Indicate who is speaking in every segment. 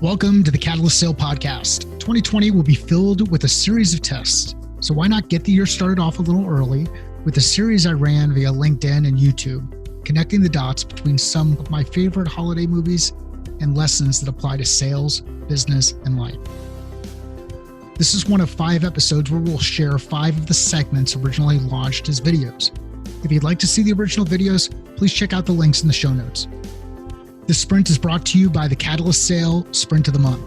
Speaker 1: Welcome to the Catalyst Sale Podcast. 2020 will be filled with a series of tests. So why not get the year started off a little early with a series I ran via LinkedIn and YouTube, connecting the dots between some of my favorite holiday movies and lessons that apply to sales, business, and life. This is one of 5 episodes where we'll share 5 of the segments originally launched as videos. If you'd like to see the original videos, please check out the links in the show notes. This sprint is brought to you by the Catalyst Sale Sprint of the Month.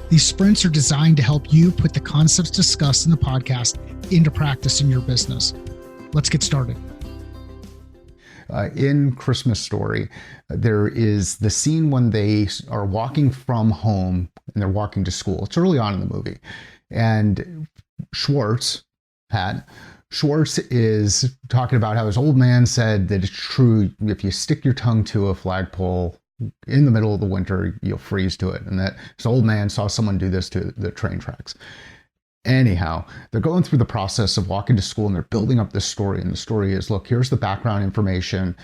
Speaker 1: These sprints are designed to help you put the concepts discussed in the podcast into practice in your business. Let's get started.
Speaker 2: In Christmas Story, there is the scene when they are walking from home and they're walking to school. It's early on in the movie. And Schwartz is talking about how his old man said that it's true, if you stick your tongue to a flagpole in the middle of the winter, you'll freeze to it. And that his old man saw someone do this to the train tracks. Anyhow, they're going through the process of walking to school and they're building up this story. And the story is, look, here's the background information.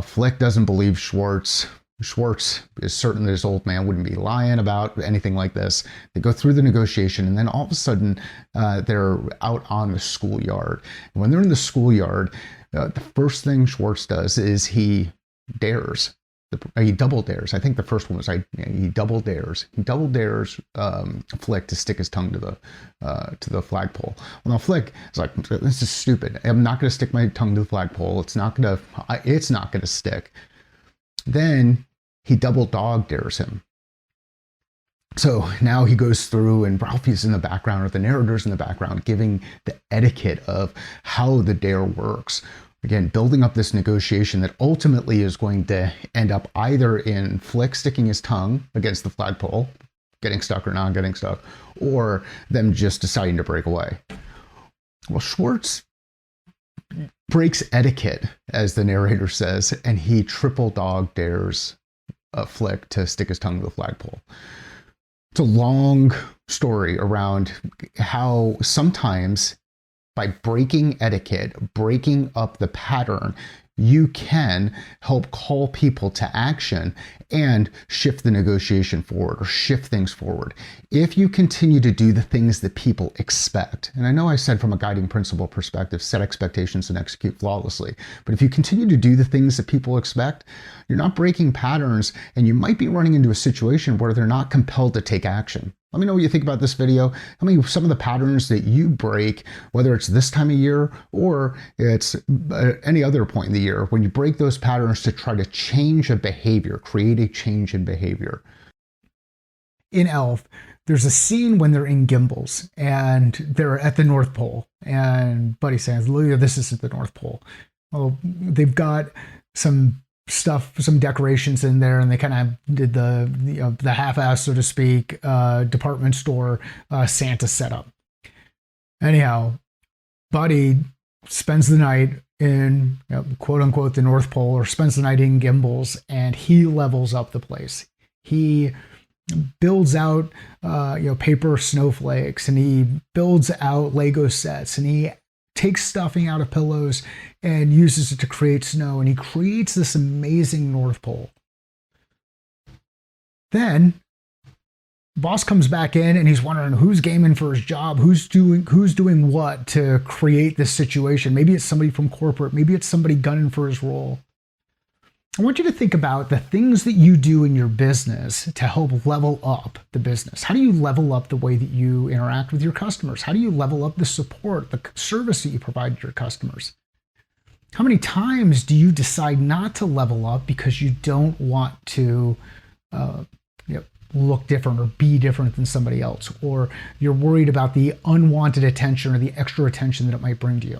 Speaker 2: Flick doesn't believe Schwartz. Schwartz is certain that his old man wouldn't be lying about anything like this. They go through the negotiation, and then all of a sudden, they're out on the schoolyard. And when they're in the schoolyard, the first thing Schwartz does is he dares. He double dares. I think the first one was he double dares. He double dares Flick to stick his tongue to the flagpole. Well, now Flick is like, this is stupid. I'm not going to stick my tongue to the flagpole. It's not going to stick. Then he double dog dares him. So now he goes through, and Ralphie's in the background, or the narrator's in the background, giving the etiquette of how the dare works. Again, building up this negotiation that ultimately is going to end up either in Flick sticking his tongue against the flagpole, getting stuck or not getting stuck, or them just deciding to break away. Well, Schwartz breaks etiquette, as the narrator says, and he triple dog dares Flick to stick his tongue to the flagpole. It's a long story around how sometimes by breaking etiquette, breaking up the pattern, you can help call people to action and shift the negotiation forward or shift things forward. If you continue to do the things that people expect, and I know I said from a guiding principle perspective, set expectations and execute flawlessly, but if you continue to do the things that people expect, you're not breaking patterns, and you might be running into a situation where they're not compelled to take action. Let me know what you think about this video. Tell me some of the patterns that you break, whether it's this time of year or it's any other point in the year, when you break those patterns to try to change a behavior, create a change in behavior.
Speaker 1: In Elf, there's a scene when they're in Gimbals and they're at the North Pole, and Buddy says, "Look, this is at the North Pole." Well, they've got some stuff, some decorations in there, and they kind of did the half-ass, so to speak, department store Santa setup. Anyhow, Buddy spends the night in quote unquote the North Pole, or spends the night in Gimbals, and he levels up the place. He builds out paper snowflakes, and he builds out Lego sets, and he takes stuffing out of pillows and uses it to create snow, and he creates this amazing North Pole. Then boss comes back in, and he's wondering who's gaming for his job, who's doing what to create this situation. Maybe it's somebody from corporate, maybe it's somebody gunning for his role. I want you to think about the things that you do in your business to help level up the business. How do you level up the way that you interact with your customers? How do you level up the support, the service that you provide to your customers? How many times do you decide not to level up because you don't want to look different or be different than somebody else, or you're worried about the unwanted attention or the extra attention that it might bring to you?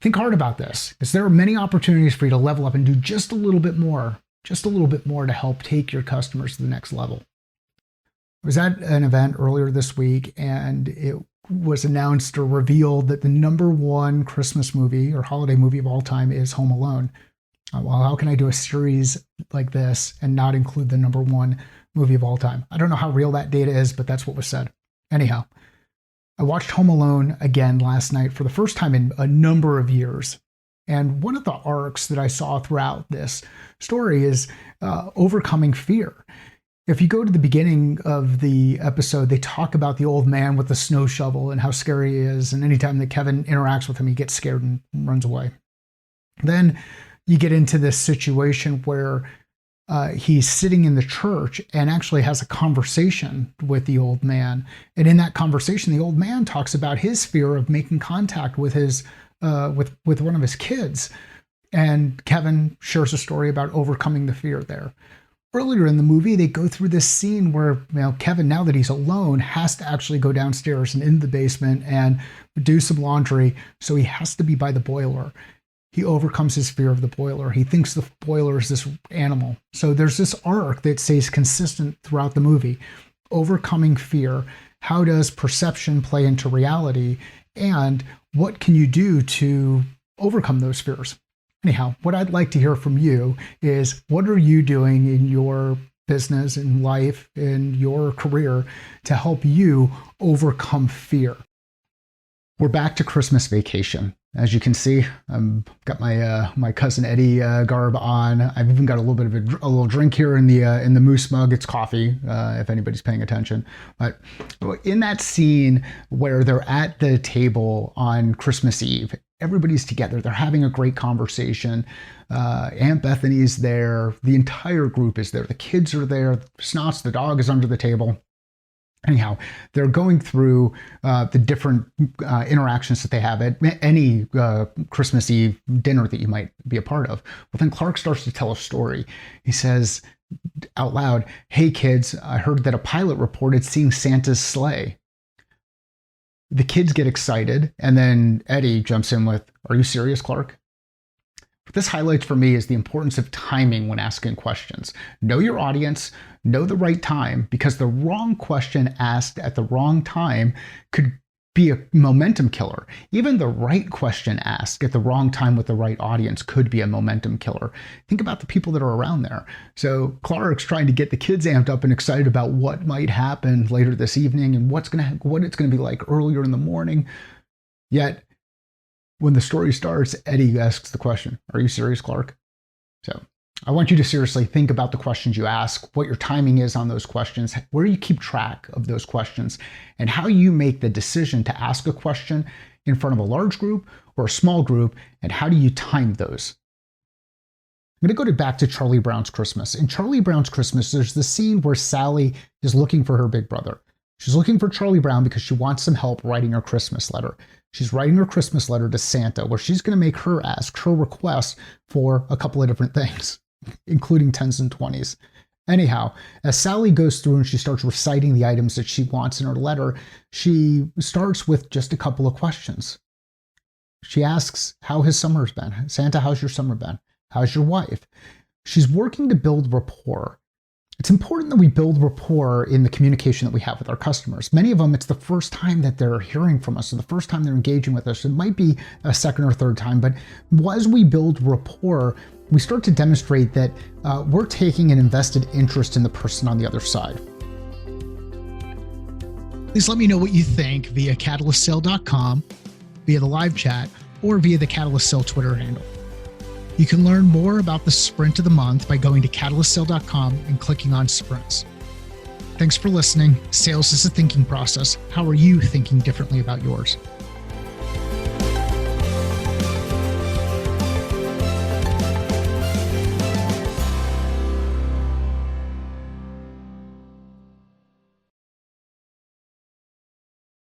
Speaker 1: Think hard about this, because there are many opportunities for you to level up and do just a little bit more to help take your customers to the next level. I was at an event earlier this week, and it was announced or revealed that the #1 Christmas movie or holiday movie of all time is Home Alone. Well, how can I do a series like this and not include the #1 movie of all time? I don't know how real that data is, but that's what was said. Anyhow, I watched Home Alone again last night for the first time in a number of years. And one of the arcs that I saw throughout this story is overcoming fear. If you go to the beginning of the episode, they talk about the old man with the snow shovel and how scary he is. And anytime that Kevin interacts with him, he gets scared and runs away. Then you get into this situation where he's sitting in the church and actually has a conversation with the old man. And in that conversation, the old man talks about his fear of making contact with his with one of his kids. And Kevin shares a story about overcoming the fear there. Earlier in the movie, they go through this scene where Kevin, now that he's alone, has to actually go downstairs and into the basement and do some laundry. So he has to be by the boiler. He overcomes his fear of the boiler. He thinks the boiler is this animal. So there's this arc that stays consistent throughout the movie. Overcoming fear. How does perception play into reality? And what can you do to overcome those fears? Anyhow, what I'd like to hear from you is, what are you doing in your business, in life, in your career to help you overcome fear? We're back to Christmas vacation. As you can see, I've got my cousin Eddie garb on. I've even got a little bit of a little drink here in the moose mug. It's coffee, if anybody's paying attention. But in that scene where they're at the table on Christmas Eve, everybody's together. They're having a great conversation. Aunt Bethany's there. The entire group is there. The kids are there. Snots, the dog, is under the table. Anyhow, they're going through the different interactions that they have at any Christmas Eve dinner that you might be a part of. Well, then Clark starts to tell a story. He says out loud, "Hey kids, I heard that a pilot reported seeing Santa's sleigh." The kids get excited, and then Eddie jumps in with, "Are you serious, Clark?" What this highlights for me is the importance of timing when asking questions. Know your audience, know the right time, because the wrong question asked at the wrong time could be a momentum killer. Even the right question asked at the wrong time with the right audience could be a momentum killer. Think about the people that are around there. So Clark's trying to get the kids amped up and excited about what might happen later this evening and what it's going to be like earlier in the morning. Yet, when the story starts, Eddie asks the question, "Are you serious, Clark?" So I want you to seriously think about the questions you ask, what your timing is on those questions, where you keep track of those questions, and how you make the decision to ask a question in front of a large group or a small group, and how do you time those. I'm going to go back to Charlie Brown's Christmas. In Charlie Brown's Christmas, there's the scene where Sally is looking for her big brother. She's looking for Charlie Brown because she wants some help writing her Christmas letter. She's writing her Christmas letter to Santa, where she's going to make her ask her request for a couple of different things, including 10s and 20s. Anyhow, as Sally goes through and she starts reciting the items that she wants in her letter, she starts with just a couple of questions. She asks how his summer's been. "Santa, how's your summer been? How's your wife?" She's working to build rapport. It's important that we build rapport in the communication that we have with our customers. Many of them, it's the first time that they're hearing from us, or the first time they're engaging with us. It might be a second or third time, but as we build rapport, we start to demonstrate that we're taking an invested interest in the person on the other side. Please let me know what you think via catalystsale.com, via the live chat, or via the Catalyst Sale Twitter handle. You can learn more about the sprint of the month by going to catalystsale.com and clicking on sprints. Thanks for listening. Sales is a thinking process. How are you thinking differently about yours?